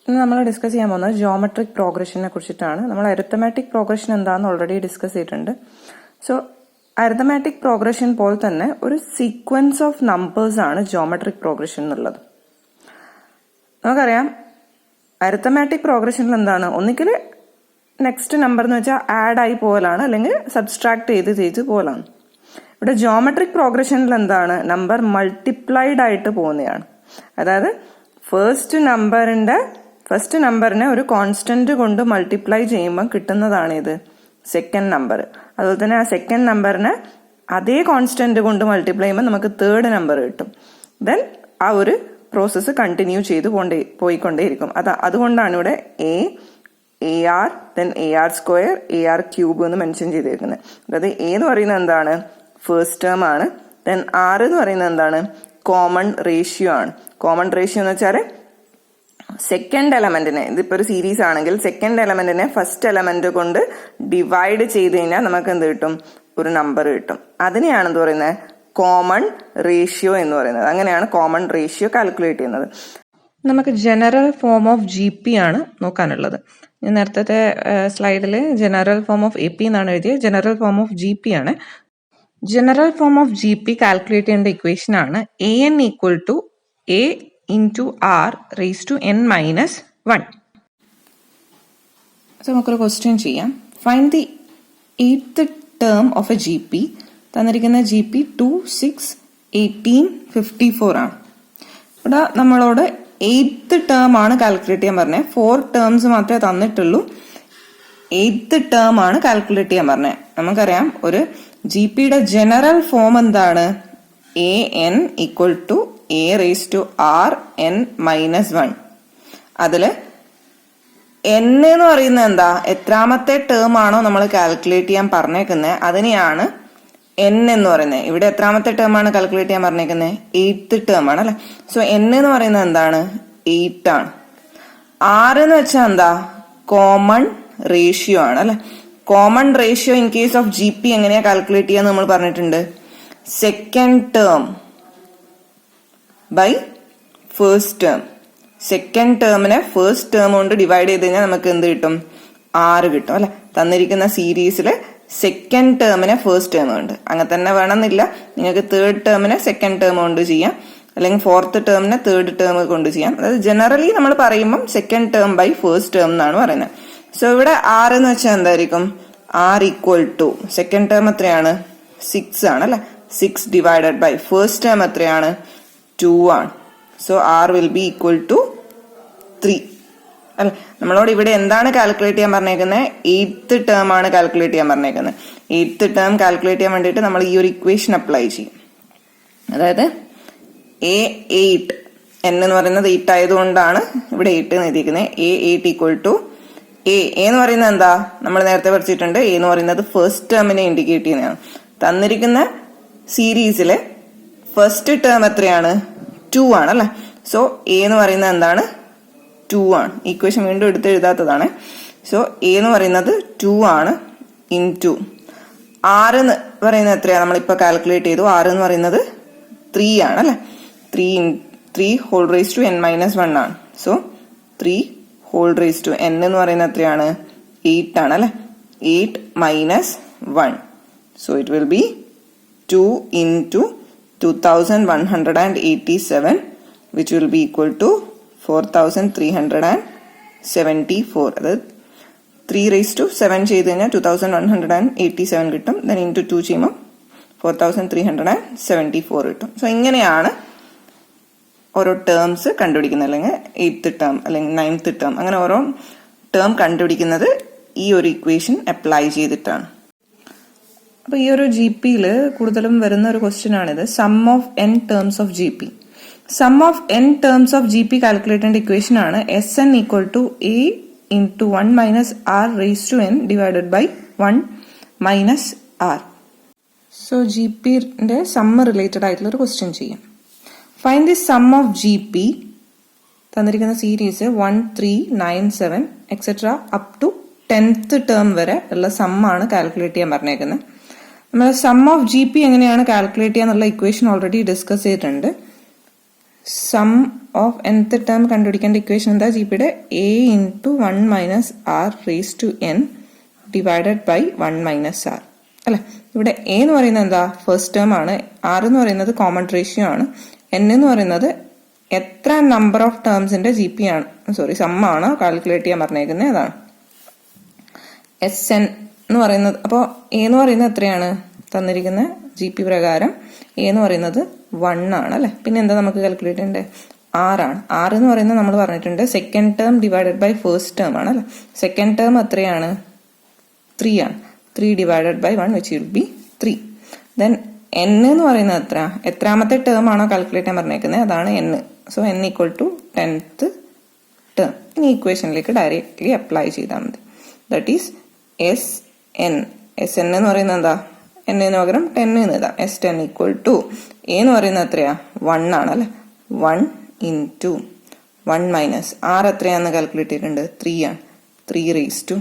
ഇന്ന് നമ്മൾ ഡിസ്കസ് ചെയ്യാൻ പോകുന്നത് ജിയോമെട്രിക് പ്രോഗ്രഷനെ കുറിച്ചിട്ടാണ്. നമ്മൾ അരിത്തമാറ്റിക് പ്രോഗ്രഷൻ എന്താണെന്ന് ഓൾറെഡി ഡിസ്കസ് ചെയ്തിട്ടുണ്ട്. സോ അരിത്തമാറ്റിക് പ്രോഗ്രഷൻ പോലെ തന്നെ ഒരു സീക്വൻസ് ഓഫ് നമ്പേഴ്സ് ആണ് ജിയോമെട്രിക് പ്രോഗ്രഷൻ എന്നുള്ളത്. നമുക്കറിയാം അരിത്തമാറ്റിക് പ്രോഗ്രഷനിൽ എന്താണ്, ഒന്നിക്കൽ നെക്സ്റ്റ് നമ്പർ എന്ന് വെച്ചാൽ ആഡ് ആയി പോലാണ്, അല്ലെങ്കിൽ സബ്സ്ട്രാക്ട് ചെയ്ത് പോലാണ്. ഇവിടെ ജിയോമെട്രിക് പ്രോഗ്രഷനിൽ എന്താണ്, നമ്പർ മൾട്ടിപ്ലൈഡ് ആയിട്ട് പോകുന്നതാണ്. അതായത് ഫസ്റ്റ് നമ്പറിനെ ഒരു കോൺസ്റ്റന്റ് കൊണ്ട് മൾട്ടിപ്ലൈ ചെയ്യുമ്പോൾ കിട്ടുന്നതാണ് ഇത് സെക്കൻഡ് നമ്പർ. അതുപോലെ തന്നെ ആ സെക്കൻഡ് നമ്പറിനെ അതേ കോൺസ്റ്റന്റ് കൊണ്ട് മൾട്ടിപ്ലൈ ചെയ്യുമ്പോൾ നമുക്ക് തേർഡ് നമ്പർ കിട്ടും. ദെൻ ആ ഒരു പ്രോസസ്സ് കണ്ടിന്യൂ ചെയ്ത് പോയിക്കൊണ്ടേയിരിക്കും. അതുകൊണ്ടാണ് ഇവിടെ AR then AR square AR cube എന്ന് മെൻഷൻ ചെയ്തിരിക്കുന്നത്. അതായത് A എന്ന് പറയുന്നത് എന്താണ്, ഫസ്റ്റ് ടേം ആണ്. ദെൻ R എന്ന് പറയുന്നത് എന്താണ്, കോമൺ റേഷ്യോ ആണ്. കോമൺ റേഷ്യോ എന്ന് വെച്ചാൽ സെക്കൻഡ് എലമെന്റിനെ, ഇതിപ്പോ ഒരു സീരീസ് ആണെങ്കിൽ സെക്കൻഡ് എലമെന്റിനെ ഫസ്റ്റ് എലമെന്റ് കൊണ്ട് ഡിവൈഡ് ചെയ്ത് കഴിഞ്ഞാൽ നമുക്ക് എന്ത് കിട്ടും, ഒരു നമ്പർ കിട്ടും. അതിനെയാണ് എന്ത് പറയുന്നത്, കോമൺ റേഷ്യോ എന്ന് പറയുന്നത്. അങ്ങനെയാണ് കോമൺ റേഷ്യോ കാൽക്കുലേറ്റ് ചെയ്യുന്നത്. നമുക്ക് ജനറൽ ഫോം ഓഫ് GP ആണ് നോക്കാനുള്ളത്. ഞാൻ നേരത്തെ സ്ലൈഡിൽ ജനറൽ ഫോം ഓഫ് AP എന്നാണ് എഴുതിയത്, ജനറൽ ഫോം ഓഫ് GP ആണ്. General form of GP calculate ചെയ്യേണ്ട ഇക്വേഷൻ ആണ് AN equal to A into R raised to n minus 1. So നമുക്കൊരു ക്വസ്റ്റ്യൻ ചെയ്യാം. Find the 8th term of A GP. തന്നിരിക്കുന്ന GP 2, 6, 18, 54 ആണ്. ഇവിടെ നമ്മളോട് 8th ടേം ആണ് കാൽക്കുലേറ്റ് ചെയ്യാൻ പറഞ്ഞത്. 4 ടേംസ് മാത്രമേ തന്നിട്ടുള്ളൂ. 8th ടേം ആണ് കാൽക്കുലേറ്റ് ചെയ്യാൻ പറഞ്ഞത്. നമുക്കറിയാം ഒരു GPയുടെ ജനറൽ ഫോം എന്താണ്, AN equal to A raised to R n minus 1. അതില് n എന്ന് പറയുന്നത് എന്താ, എത്രാമത്തെ ടേം ആണോ നമ്മൾ കാൽക്കുലേറ്റ് ചെയ്യാൻ പറഞ്ഞേക്കുന്നത് അതിനെയാണ് n എന്ന് പറയുന്നത്. ഇവിടെ എത്രാമത്തെ ടേം ആണ് കാൽക്കുലേറ്റ് ചെയ്യാൻ പറഞ്ഞേക്കുന്നത്, 8th ടേം ആണ് അല്ലെ. സോ n എന്ന് പറയുന്നത് എന്താണ്, 8 ആണ്. R എന്ന് വെച്ചാൽ എന്താ, കോമൺ റേഷ്യോ ആണ് അല്ലെ. Common ratio in case of GP എങ്ങനെയാ കാൽക്കുലേറ്റ് ചെയ്യാന്ന് നമ്മൾ പറഞ്ഞിട്ടുണ്ട്, second term by first term. Second ടേമിനെ ഫസ്റ്റ് ടേം കൊണ്ട് ഡിവൈഡ് ചെയ്ത് കഴിഞ്ഞാൽ നമുക്ക് എന്ത് കിട്ടും, 6 കിട്ടും അല്ലെ. തന്നിരിക്കുന്ന സീരീസില് സെക്കൻഡ് ടേമിനെ ഫസ്റ്റ് ടേം കൊണ്ട്, അങ്ങനെ തന്നെ വേണമെന്നില്ല, നിങ്ങൾക്ക് തേർഡ് ടേമിനെ സെക്കൻഡ് ടേം കൊണ്ട് ചെയ്യാം, അല്ലെങ്കിൽ ഫോർത്ത് ടേമിനെ തേർഡ് ടേം കൊണ്ട് ചെയ്യാം. അതായത് ജനറലി നമ്മൾ പറയുമ്പം second term by first term എന്നാണ് പറയുന്നത്. സോ ഇവിടെ 6 എന്ന് വെച്ചാൽ എന്തായിരിക്കും, R equal to second term എത്രയാണ്, 6 ആണ് അല്ലെ. 6 ഡിവൈഡഡ് ബൈ ഫസ്റ്റ് ടേം എത്രയാണ്, 2 ആണ്. So R will be equal to 3 അല്ലെ. നമ്മളോട് ഇവിടെ എന്താണ് കാൽക്കുലേറ്റ് ചെയ്യാൻ പറഞ്ഞേക്കുന്നത്, 8th ടേം ആണ് കാൽക്കുലേറ്റ് ചെയ്യാൻ പറഞ്ഞേക്കുന്നത്. 8th ടേം കാൽക്കുലേറ്റ് ചെയ്യാൻ വേണ്ടിയിട്ട് നമ്മൾ ഈ ഒരു ഇക്വേഷൻ അപ്ലൈ ചെയ്യും. അതായത് A8 n എന്ന് പറയുന്നത് 8 ആയതുകൊണ്ടാണ് ഇവിടെ 8 എന്ന് എഴുതിയിരിക്കുന്നത്. A8 ഈക്വൽ ടു A എന്ന് പറയുന്നത് എന്താ, നമ്മൾ നേരത്തെ പഠിച്ചിട്ടുണ്ട്, A എന്ന് പറയുന്നത് ഫസ്റ്റ് ടേമിനെ ഇൻഡിക്കേറ്റ് ചെയ്യുന്നതാണ്. തന്നിരിക്കുന്ന സീരീസിലെ ഫസ്റ്റ് ടേം എത്രയാണ്, 2 ആണ് അല്ലെ. സോ A എന്ന് പറയുന്നത് എന്താണ്, 2 ആണ്. ഇക്വേഷൻ വീണ്ടും എടുത്ത് എഴുതാത്തതാണ്. സോ A എന്ന് പറയുന്നത് 2 ആണ് ഇൻടു R എന്ന് പറയുന്നത് എത്രയാണ്, നമ്മളിപ്പോ കാൽക്കുലേറ്റ് ചെയ്തു. R എന്ന് പറയുന്നത് 3 ആണ് അല്ലെ. 3 whole raise to n minus 1 ആണ്. So 3 whole raise to n എന്ന് പറയുന്നത് എത്രയാണ്, 8 ആണ് അല്ലെ. 8 minus 1. So it will be 2 into 2187, which will be equal to 4374. അതായത് 3 raised to 7 ചെയ്ത് കഴിഞ്ഞാൽ 2187 കിട്ടും. then into 2 ചെയ്യുമ്പോൾ 4374 കിട്ടും. സോ ഇങ്ങനെയാണ് ഓരോ ടേംസ് കണ്ടുപിടിക്കുന്നത്, അല്ലെങ്കിൽ 8th ടേം അല്ലെങ്കിൽ 9th ടേം, അങ്ങനെ ഓരോ ടേം കണ്ടുപിടിക്കുന്നത് ഈ ഒരു ഇക്വേഷൻ അപ്ലൈ ചെയ്തിട്ടാണ്. അപ്പൊ ഈ ഒരു GPയിൽ കൂടുതലും വരുന്ന ഒരു ക്വസ്റ്റ്യൻ ആണിത്, sum of n terms of GP. Sum of n terms of GP calculate ചെയ്യേണ്ട ഇക്വേഷൻ ആണ് SN equal to A into 1 minus R raise to n divided by 1 minus R. So GPന്റെ സമ്മ് റിലേറ്റഡ് ആയിട്ടുള്ള ഒരു question ചെയ്യാം. Find the sum of GP. തന്നിരിക്കുന്ന series 1, 3, 9, 7 etcetera up to 10th term വരെ ഉള്ള സമ്മാണ് കാൽക്കുലേറ്റ് ചെയ്യാൻ പറഞ്ഞേക്കുന്നത്. നമ്മൾ സം ഓഫ് GP എങ്ങനെയാണ് കാൽക്കുലേറ്റ് ചെയ്യാന്നുള്ള ഇക്വേഷൻ ഓൾറെഡി ഡിസ്കസ് ചെയ്തിട്ടുണ്ട്. സം ഓഫ് nth ടേം കണ്ടുപിടിക്കേണ്ട ഇക്വേഷൻ എന്താ? ജിപിയുടെ a into 1 minus R raise to n divided by 1 minus R അല്ലെ. ഇവിടെ a എന്ന് പറയുന്നത് എന്താ? ഫസ്റ്റ് ടേം ആണ്. r എന്ന് പറയുന്നത് കോമൺ റേഷ്യോ ആണ്. n എന്ന് പറയുന്നത് എത്ര നമ്പർ ഓഫ് ടേംസിന്റെ ജി പി ആണ്, സോറി സമ്മാണ് കാൽക്കുലേറ്റ് ചെയ്യാൻ പറഞ്ഞേക്കുന്നത്, അതാണ്. SN എന്ന് പറയുന്നത്, അപ്പോൾ a എന്ന് പറയുന്നത് എത്രയാണ് തന്നിരിക്കുന്ന ജി പി പ്രകാരം? a എന്ന് പറയുന്നത് 1 ആണ് അല്ലെ. പിന്നെ എന്താ നമുക്ക് കാൽക്കുലേറ്റ് ചെയ്യേണ്ടത്? r ആണ്. r എന്ന് പറയുന്നത് നമ്മൾ പറഞ്ഞിട്ടുണ്ട് second term divided by first term ആണ് അല്ലെ. സെക്കൻഡ് ടേം എത്രയാണ്? 3 ആണ്. 3 divided by 1 which will be 3. Then n എന്ന് പറയുന്നത് എത്രാമത്തെ ടേം ആണോ കാൽക്കുലേറ്റ് ചെയ്യാൻ പറഞ്ഞേക്കുന്നത്, അതാണ് n. So n equal to 10th term. ഇനി ഇക്വേഷനിലേക്ക് ഡയറക്ട്ലി അപ്ലൈ ചെയ്താൽ മതി. That is SN. SN എന്ന് പറയുന്നത് എന്താ? n ന് പകരം 10 എന്ന് എഴുതാം. S10 ഈക്വൽ ടു a എന്ന് പറയുന്നത് എത്രയാ? 1 ആണ് അല്ലെ. 1 ഇൻറ്റു 1 മൈനസ് r എത്രയാണെന്ന് കാൽക്കുലേറ്റ് ചെയ്തിട്ടുണ്ട്? 3 ആണ്. 3 raise to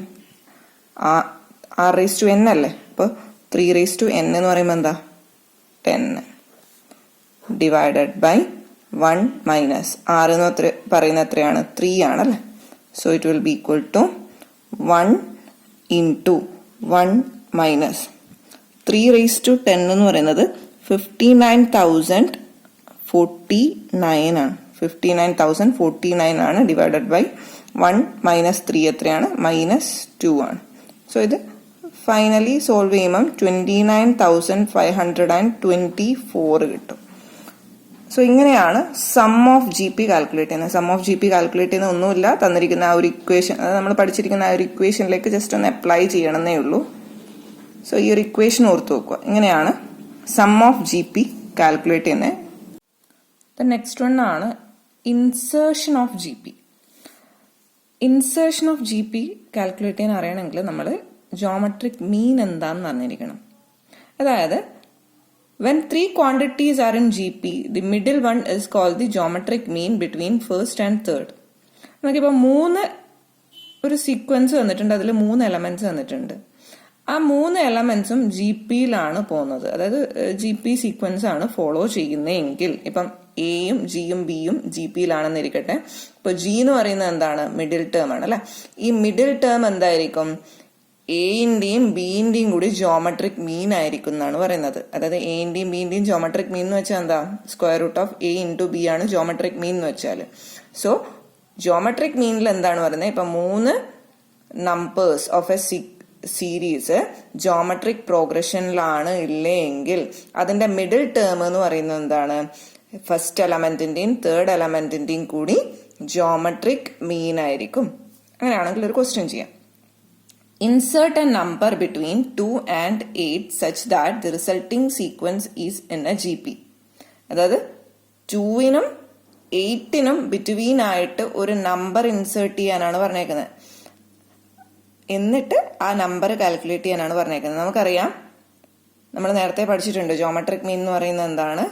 r raise to n അല്ലേ. അപ്പോൾ 3 റേസ് ടു n എന്ന് പറയുമ്പോൾ എന്താ? 10 ഡിവൈഡഡ് ബൈ 1 മൈനസ് r എന്ന് പറയുന്നത് എത്രയാണ്? 3 ആണല്ലേ. So it will be equal to 1 into 1 minus 3 raise to 10 എന്ന് പറയുന്നത് 59,049 ആണ്. 59,049 ആണ് ഡിവൈഡഡ് ബൈ 1 മൈനസ് 3 എത്രയാണ്? -2 ആണ്. സോ ഇത് ഫൈനലി സോൾവ് ചെയ്യുമ്പം 29,524 കിട്ടും. സോ ഇങ്ങനെയാണ് sum of G P calculate ചെയ്യുന്നത്. Sum of G P calculate ചെയ്യുന്ന ഒന്നുമില്ല, തന്നിരിക്കുന്ന ആ ഒരു ഇക്വേഷൻ, അത് നമ്മൾ പഠിച്ചിരിക്കുന്ന ആ ഒരു ഇക്വേഷനിലേക്ക് ജസ്റ്റ് ഒന്ന് അപ്ലൈ ചെയ്യണമെന്നേ ഉള്ളൂ. സോ ഈ ഒരു ഇക്വേഷൻ ഓർത്ത് വെക്കുക. ഇങ്ങനെയാണ് sum of G P calculate ചെയ്യുന്നത്. നെക്സ്റ്റ് വൺ ആണ് insertion of G P. Insertion of G P calculate ചെയ്യാൻ അറിയണമെങ്കിൽ നമ്മൾ ജോമെട്രിക് മീൻ എന്താണെന്ന് അറിഞ്ഞിരിക്കണം. അതായത് when 3 quantities are in GP, the middle one is called the geometric mean between first and third. നമുക്കിപ്പോൾ 3 ഒരു സീക്വൻസ് തന്നിട്ടുണ്ട്, അതിൽ 3 എലമെന്റ്സ് തന്നിട്ടുണ്ട്. ആ 3 എലമെന്റ്സും ജി പിയിലാണ് പോകുന്നത്, അതായത് ജി പി സീക്വൻസ് ആണ് ഫോളോ ചെയ്യുന്നതെങ്കിൽ, ഇപ്പം എയും ജിയും ബിയും ജി പിയിലാണെന്നിരിക്കട്ടെ. ഇപ്പൊ ജി എന്ന് പറയുന്നത് എന്താണ്? മിഡിൽ ടേം ആണ് അല്ലെ. ഈ മിഡിൽ ടേം എന്തായിരിക്കും? എന്റെയും ബിന്റെയും കൂടി ജോമെട്രിക് മീൻ ആയിരിക്കും എന്നാണ് പറയുന്നത്. അതായത് എന്റെയും ബിന്റെയും ജോമെട്രിക് മീൻ എന്ന് വെച്ചാൽ എന്താ? Square root of A into B ആണ് ജോമെട്രിക് മീൻ എന്ന് വെച്ചാൽ. സോ ജോമെട്രിക് മീനിൽ എന്താണ് പറയുന്നത്? ഇപ്പൊ 3 numbers of A series geometric പ്രോഗ്രഷനിലാണ് ഇല്ലെങ്കിൽ അതിന്റെ മിഡിൽ ടേം എന്ന് പറയുന്നത് എന്താണ്? ഫസ്റ്റ് എലമെന്റിന്റെയും തേർഡ് എലമെന്റിന്റെയും കൂടി ജോമെട്രിക് മീൻ ആയിരിക്കും. അങ്ങനെയാണെങ്കിൽ ഒരു ക്വസ്റ്റ്യൻ ചെയ്യാം. Insert a number between 2 and 8 such that the resulting sequence is in a GP. അതായത് 2നും 8നും ബിറ്റ്വീൻ ആയിട്ട് ഒരു നമ്പർ ഇൻസേർട്ട് ചെയ്യാനാണ് പറഞ്ഞേക്കുന്നത്. എന്നിട്ട് ആ നമ്പർ കാൽക്കുലേറ്റ് ചെയ്യാനാണ് പറഞ്ഞേക്കുന്നത്. നമുക്കറിയാം, നമ്മൾ നേരത്തെ പഠിച്ചിട്ടുണ്ട് ജോമെട്രിക് മീൻ എന്ന് പറയുന്നത് എന്താണ്?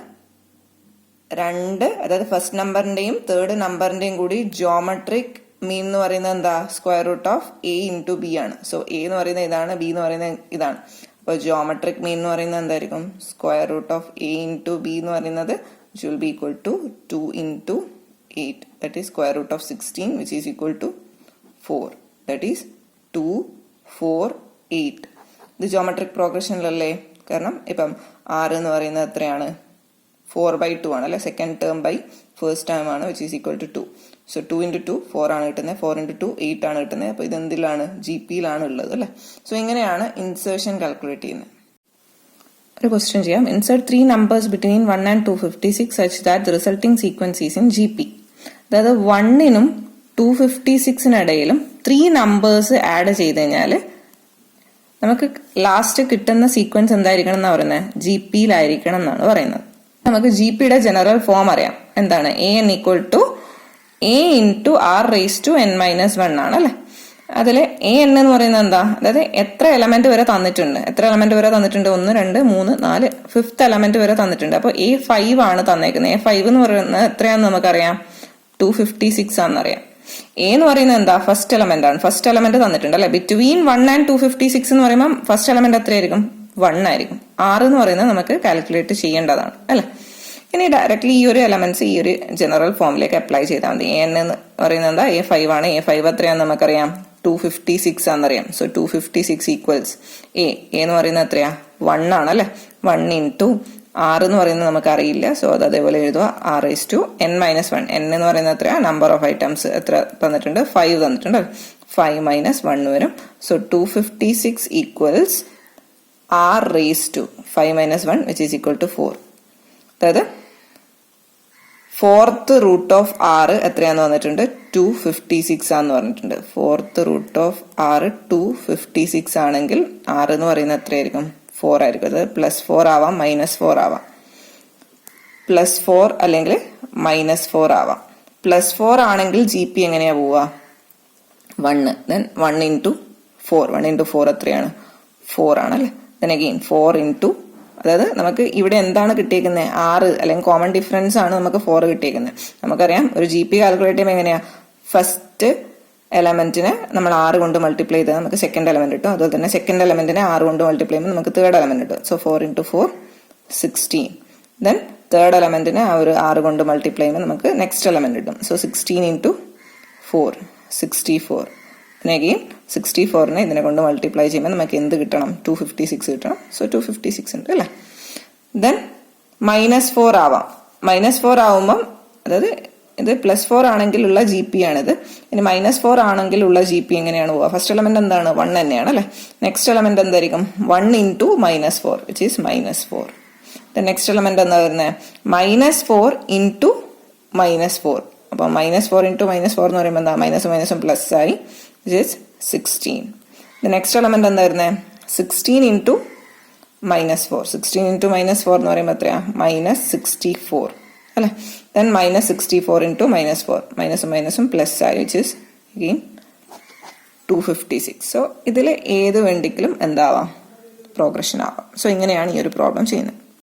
2, അതായത് ഫസ്റ്റ് നമ്പറിന്റെയും തേർഡ് നമ്പറിന്റെയും കൂടി ജോമെട്രിക് മീൻ എന്ന് പറയുന്നത് എന്താ? Square root of A into B ആണ്. സോ എ എന്ന് പറയുന്നത് ഇതാണ്, ബി എന്ന് പറയുന്നത് ഇതാണ്. അപ്പൊ ജോമെട്രിക് മീൻ എന്ന് പറയുന്നത് എന്തായിരിക്കും? Square root of A into B എന്ന് പറയുന്നത് which will be equal to 2 into 8, that is square root of 16 which is equal to 4, that is 2, 4, 8. ഇത് ജോമെട്രിക് പ്രോഗ്രഷനിലല്ലേ? കാരണം ഇപ്പം 6 എന്ന് പറയുന്നത് എത്രയാണ്? 4/2 ആണ് അല്ലെ. Second term by first term ആണ് which is equal to 2. So 2 into 2 4 ആണ് കിട്ടുന്നത്, 4 ഇൻറ്റു 2 8 ആണ് കിട്ടുന്നത്. അപ്പൊ ഇത് എന്തിലാണ്? ജി പിയിലാണ് ഉള്ളത് അല്ലെ. സോ ഇങ്ങനെയാണ് ഇൻസേർഷൻ കാൽക്കുലേറ്റ് ചെയ്യുന്നത്. ഒരു ക്വസ്റ്റ്യൻ ചെയ്യാം. Insert 3 numbers between 1 and 256 such that the resulting sequence is in G P. അതായത് 1നും 256-നിടയിലും 3 നമ്പേഴ്സ് ആഡ് ചെയ്ത് കഴിഞ്ഞാല് നമുക്ക് ലാസ്റ്റ് കിട്ടുന്ന സീക്വൻസ് എന്തായിരിക്കണം എന്നാ പറയുന്നത്? ജി പിയിലായിരിക്കണം എന്നാണ് പറയുന്നത്. നമുക്ക് ജി പിയുടെ ജനറൽ ഫോം അറിയാം. എന്താണ്? an equal to a into r raise to n minus 1 ആണ് അല്ലെ. അതിൽ a n എന്ന് പറയുന്നത് എന്താ? അതായത് എത്ര എലമെന്റ് വരെ തന്നിട്ടുണ്ട്? 1, 2, 3, 4 5th എലമെന്റ് വരെ തന്നിട്ടുണ്ട്. അപ്പൊ A5 ആണ് തന്നേക്കുന്നത്. A5 എന്ന് പറയുന്നത് എത്രയാണെന്ന് നമുക്കറിയാം? 256 ആണെന്നറിയാം. എ എന്ന് പറയുന്നത് എന്താ? ഫസ്റ്റ് എലമെന്റ് ആണ്. ഫസ്റ്റ് എലമെന്റ് തന്നിട്ടുണ്ട് അല്ലെ. ബിറ്റ്വീൻ 1 and 256 എന്ന് പറയുമ്പോൾ ഫസ്റ്റ് എലമെന്റ് എത്രയായിരിക്കും? 1 ആയിരിക്കും. r എന്ന് പറയുന്നത് നമുക്ക് കാൽക്കുലേറ്റ് ചെയ്യേണ്ടതാണ് അല്ലെ. ഇനി ഡയറക്ട്ലി ഈ ഒരു എലമെന്റ്സ് ഈ ഒരു ജനറൽ ഫോമിലേക്ക് അപ്ലൈ ചെയ്താൽ മതി. എൻ എന്ന് പറയുന്നത് എന്താ, A5 ആണ്. A5 എത്രയാണെന്ന് നമുക്കറിയാം, 256 ആണെന്നറിയാം. സോ 256 ഈക്വൽസ് എ എന്ന് പറയുന്നത് എത്രയാ, 1 ആണ് അല്ലെ. 1 ഇൻറ്റു R എന്ന് പറയുന്നത് നമുക്ക് അറിയില്ല. സോ അത് അതേപോലെ എഴുതുക, R⁻n-1. n എന്ന് പറയുന്നത് എത്രയാ, നമ്പർ ഓഫ് ഐറ്റംസ് എത്ര തന്നിട്ടുണ്ട്, 5 തന്നിട്ടുണ്ട്. 5 - 1 വരും. So 256 equals R⁻5 - 1 which is equal to 4. അതായത് ഫോർത്ത് റൂട്ട് ഓഫ് R എത്രയാന്ന് വന്നിട്ടുണ്ട്, 256 ആന്ന് പറഞ്ഞിട്ടുണ്ട്. ഫോർത്ത് റൂട്ട് ഓഫ് R 256 ആണെങ്കിൽ R എന്ന് പറയുന്നത് എത്രയായിരിക്കും, 4 ആയിരിക്കും. അത് +4 ആവാം, -4 ആവാം. +4 അല്ലെങ്കിൽ -4 ആവാം. +4 ആണെങ്കിൽ GP എങ്ങനെയാ പോവുക, 1. Then 1 into 4. 1 ഇൻറ്റു 4 എത്രയാണ്, 4 ആണല്ലേ. ദെൻ അഗെയിൻ 4 ഇൻറ്റു, അതായത് നമുക്ക് ഇവിടെ എന്താണ് കിട്ടിയേക്കുന്നത്, 6 അല്ലെങ്കിൽ കോമൺ ഡിഫറൻസ് ആണ് നമുക്ക് 4 കിട്ടിയേക്കുന്നത്. നമുക്കറിയാം ഒരു GP കാൽക്കുലേറ്റ് ചെയ്യുമ്പോൾ എങ്ങനെയാ, ഫസ്റ്റ് എലമെന്റിനെ നമ്മൾ 6 കൊണ്ട് മൾട്ടിപ്ലൈ ചെയ്താൽ നമുക്ക് സെക്കൻഡ് എലമെന്റ് കിട്ടും. അതുപോലെ തന്നെ സെക്കൻഡ് എലമെന്റിനെ 6 കൊണ്ട് മൾട്ടിപ്ലൈ ചെയ്യുമ്പോൾ നമുക്ക് തേർഡ് എലമെന്റ് കിട്ടും. So 4 into 4 16. ദെൻ തേർഡ് എലമെന്റിനെ ആ ഒരു 6 കൊണ്ട് മൾട്ടിപ്ലൈ ചെയ്യുമ്പോൾ നമുക്ക് നെക്സ്റ്റ് എലമെന്റ് കിട്ടും. So 16 into 4 64. അഗെയിൻ 64നെ ഇതിനെ കൊണ്ട് മൾട്ടിപ്ലൈ ചെയ്യുമ്പോൾ നമുക്ക് എന്ത് കിട്ടണം, 256 കിട്ടണം. സോ 256 ഉണ്ട് അല്ലേ. ദെൻ -4 ആവാം. -4 ആവുമ്പം, അതായത് ഇത് +4 ആണെങ്കിലുള്ള GP ആണിത്. ഇനി -4 ആണെങ്കിലുള്ള GP എങ്ങനെയാണ് പോവുക, ഫസ്റ്റ് എലമെന്റ് എന്താണ്, 1 തന്നെയാണ് അല്ലെ. നെക്സ്റ്റ് എലമെന്റ് എന്തായിരിക്കും, 1 into -4 which is -4. Next element എന്താ വരുന്നത്, -4 ഇൻറ്റു -4. അപ്പൊ -4 ഇൻറ്റു -4 എന്ന് പറയുമ്പോൾ എന്താ, മൈനസും പ്ലസ് ആയി, വിച്ച് ഈസ് 16. നെക്സ്റ്റ് എലമെന്റ് എന്താ വരുന്നത്, 16 ഇൻറ്റു -4. 16 ഇൻറ്റു -4 എന്ന് പറയുമ്പോൾ എത്രയാ, -64 അല്ലെ. ദെൻ -64 ഇൻറ്റു -4, മൈനസും പ്ലസ് ആയി, വിച്ച് ഈസ് അഗെയിൻ 256. സോ ഇതിൽ ഏത് വേണ്ടെങ്കിലും എന്താവാം, പ്രോഗ്രഷൻ ആവാം. സോ ഇങ്ങനെയാണ് ഈ ഒരു പ്രോബ്ലം ചെയ്യുന്നത്.